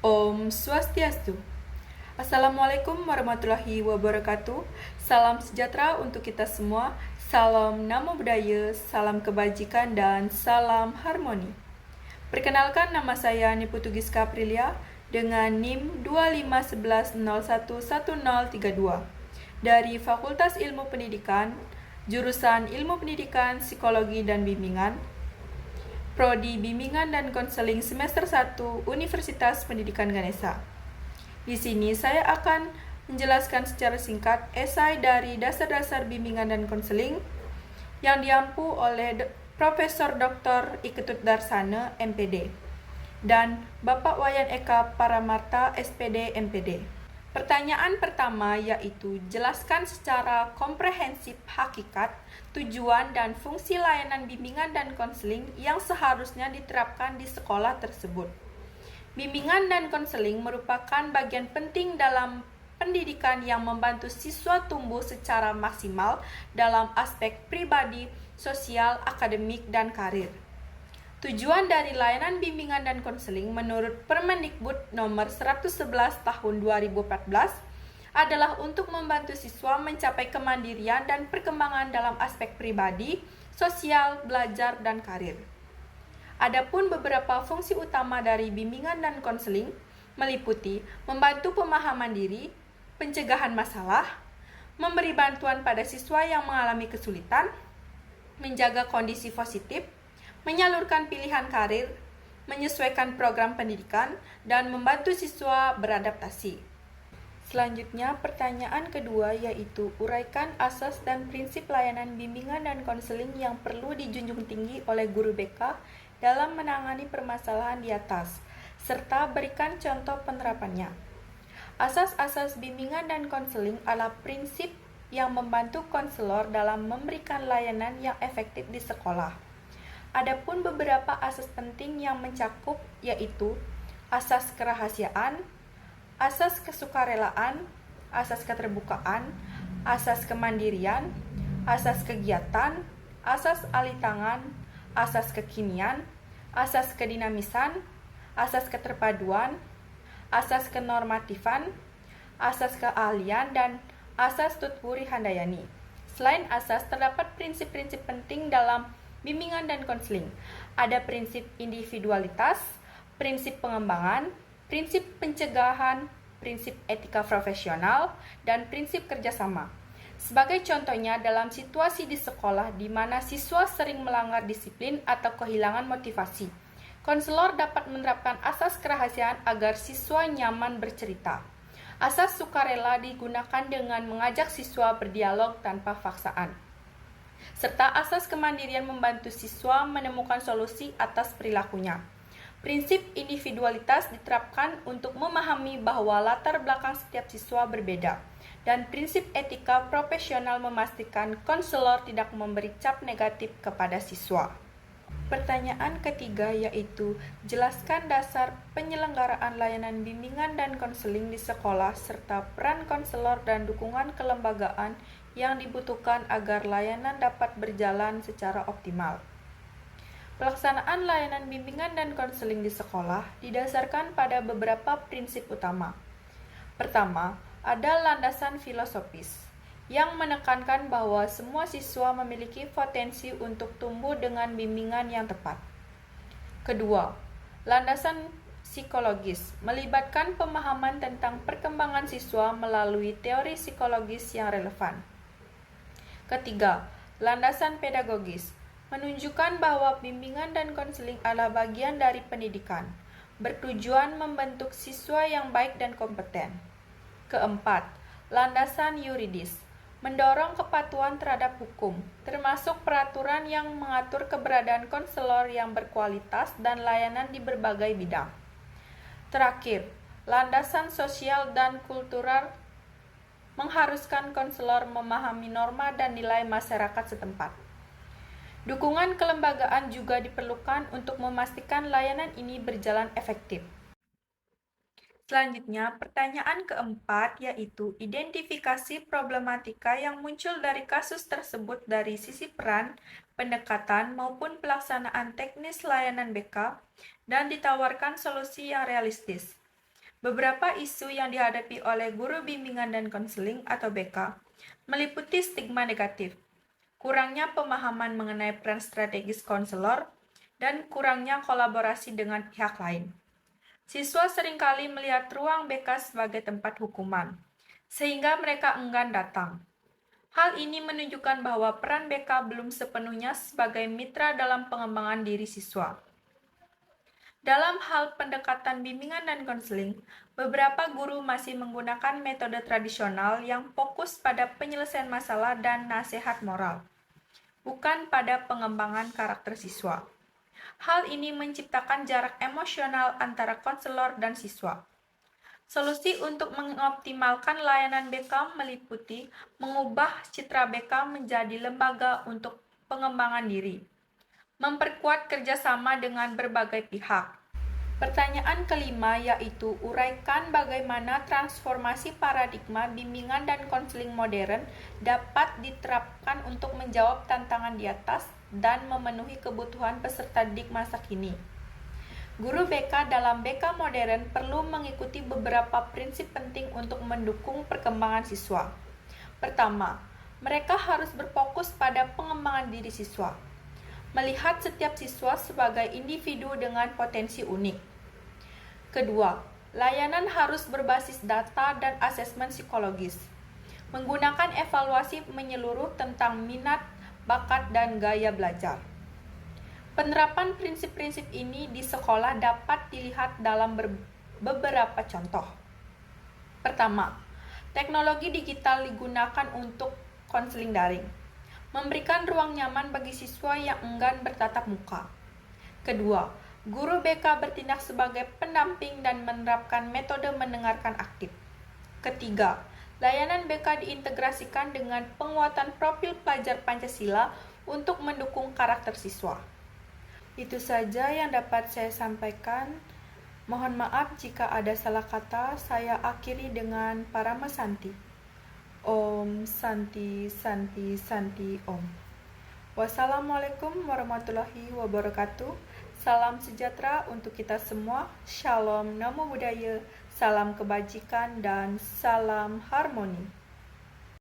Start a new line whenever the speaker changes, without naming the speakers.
Om Swastiastu. Assalamualaikum warahmatullahi wabarakatuh. Salam sejahtera untuk kita semua. Salam Namo Buddhaya, salam kebajikan, dan salam harmoni. Perkenalkan, nama saya Niputu Giska Aprilia dengan NIM 2511011032 dari Fakultas Ilmu Pendidikan, jurusan Ilmu Pendidikan, Psikologi dan Bimbingan, Prodi Bimbingan dan Konseling semester 1 Universitas Pendidikan Ganesha. Di sini saya akan menjelaskan secara singkat esai dari dasar-dasar bimbingan dan konseling yang diampu oleh Profesor Dr. Iketut Darsana, MPD, dan Bapak Wayan Eka Paramarta, SPD, MPD. Pertanyaan pertama yaitu jelaskan secara komprehensif hakikat, tujuan, dan fungsi layanan bimbingan dan konseling yang seharusnya diterapkan di sekolah tersebut. Bimbingan dan konseling merupakan bagian penting dalam pendidikan yang membantu siswa tumbuh secara maksimal dalam aspek pribadi, sosial, akademik, dan karir. Tujuan dari layanan bimbingan dan konseling menurut Permendikbud nomor 111 tahun 2014 adalah untuk membantu siswa mencapai kemandirian dan perkembangan dalam aspek pribadi, sosial, belajar, dan karir. Adapun beberapa fungsi utama dari bimbingan dan konseling meliputi membantu pemahaman diri, pencegahan masalah, memberi bantuan pada siswa yang mengalami kesulitan, menjaga kondisi positif, menyalurkan pilihan karir, menyesuaikan program pendidikan, dan membantu siswa beradaptasi. Selanjutnya, pertanyaan kedua yaitu uraikan asas dan prinsip layanan bimbingan dan konseling yang perlu dijunjung tinggi oleh guru BK dalam menangani permasalahan di atas, serta berikan contoh penerapannya. Asas-asas bimbingan dan konseling adalah prinsip yang membantu konselor dalam memberikan layanan yang efektif di sekolah. Adapun beberapa asas penting yang mencakup yaitu asas kerahasiaan, asas kesukarelaan, asas keterbukaan, asas kemandirian, asas kegiatan, asas alih tangan, asas kekinian, asas kedinamisan, asas keterpaduan, asas kenormatifan, asas keahlian, dan asas tutpuri handayani. Selain asas, terdapat prinsip-prinsip penting dalam bimbingan dan konseling. Ada prinsip individualitas, prinsip pengembangan, prinsip pencegahan, prinsip etika profesional, dan prinsip kerjasama. Sebagai contohnya, dalam situasi di sekolah di mana siswa sering melanggar disiplin atau kehilangan motivasi, konselor dapat menerapkan asas kerahasiaan agar siswa nyaman bercerita. Asas sukarela digunakan dengan mengajak siswa berdialog tanpa paksaan, serta asas kemandirian membantu siswa menemukan solusi atas perilakunya. Prinsip individualitas diterapkan untuk memahami bahwa latar belakang setiap siswa berbeda, dan prinsip etika profesional memastikan konselor tidak memberi cap negatif kepada siswa. Pertanyaan ketiga yaitu jelaskan dasar penyelenggaraan layanan bimbingan dan konseling di sekolah serta peran konselor dan dukungan kelembagaan yang dibutuhkan agar layanan dapat berjalan secara optimal. Pelaksanaan layanan bimbingan dan konseling di sekolah didasarkan pada beberapa prinsip utama. Pertama, ada landasan filosofis yang menekankan bahwa semua siswa memiliki potensi untuk tumbuh dengan bimbingan yang tepat. Kedua, landasan psikologis melibatkan pemahaman tentang perkembangan siswa melalui teori psikologis yang relevan. Ketiga, landasan pedagogis menunjukkan bahwa bimbingan dan konseling adalah bagian dari pendidikan, bertujuan membentuk siswa yang baik dan kompeten. Keempat, landasan yuridis mendorong kepatuhan terhadap hukum, termasuk peraturan yang mengatur keberadaan konselor yang berkualitas dan layanan di berbagai bidang. Terakhir, landasan sosial dan kultural mengharuskan konselor memahami norma dan nilai masyarakat setempat. Dukungan kelembagaan juga diperlukan untuk memastikan layanan ini berjalan efektif. Selanjutnya, pertanyaan keempat yaitu identifikasi problematika yang muncul dari kasus tersebut dari sisi peran, pendekatan, maupun pelaksanaan teknis layanan BK dan ditawarkan solusi yang realistis. Beberapa isu yang dihadapi oleh guru bimbingan dan konseling atau BK meliputi stigma negatif, kurangnya pemahaman mengenai peran strategis konselor, dan kurangnya kolaborasi dengan pihak lain. Siswa seringkali melihat ruang BK sebagai tempat hukuman, sehingga mereka enggan datang. Hal ini menunjukkan bahwa peran BK belum sepenuhnya sebagai mitra dalam pengembangan diri siswa. Dalam hal pendekatan bimbingan dan konseling, beberapa guru masih menggunakan metode tradisional yang fokus pada penyelesaian masalah dan nasihat moral, bukan pada pengembangan karakter siswa. Hal ini menciptakan jarak emosional antara konselor dan siswa. Solusi untuk mengoptimalkan layanan BK meliputi mengubah citra BK menjadi lembaga untuk pengembangan diri, memperkuat kerjasama dengan berbagai pihak. Pertanyaan kelima yaitu uraikan bagaimana transformasi paradigma bimbingan dan konseling modern dapat diterapkan untuk menjawab tantangan di atas dan memenuhi kebutuhan peserta didik masa kini. Guru BK dalam BK modern perlu mengikuti beberapa prinsip penting untuk mendukung perkembangan siswa. Pertama, mereka harus berfokus pada pengembangan diri siswa, melihat setiap siswa sebagai individu dengan potensi unik. Kedua, layanan harus berbasis data dan asesmen psikologis, menggunakan evaluasi menyeluruh tentang minat, bakat, dan gaya belajar. Penerapan prinsip-prinsip ini di sekolah dapat dilihat dalam beberapa contoh. Pertama, teknologi digital digunakan untuk konseling daring, memberikan ruang nyaman bagi siswa yang enggan bertatap muka. Kedua, guru BK bertindak sebagai pendamping dan menerapkan metode mendengarkan aktif. Ketiga, layanan BK diintegrasikan dengan penguatan profil pelajar Pancasila untuk mendukung karakter siswa. Itu saja yang dapat saya sampaikan. Mohon maaf jika ada salah kata. Saya akhiri dengan Parama Santi. Om Santi Santi Santi Om. Wassalamualaikum warahmatullahi wabarakatuh. Salam sejahtera untuk kita semua. Shalom, namo buddhaya, salam kebajikan, dan salam harmoni.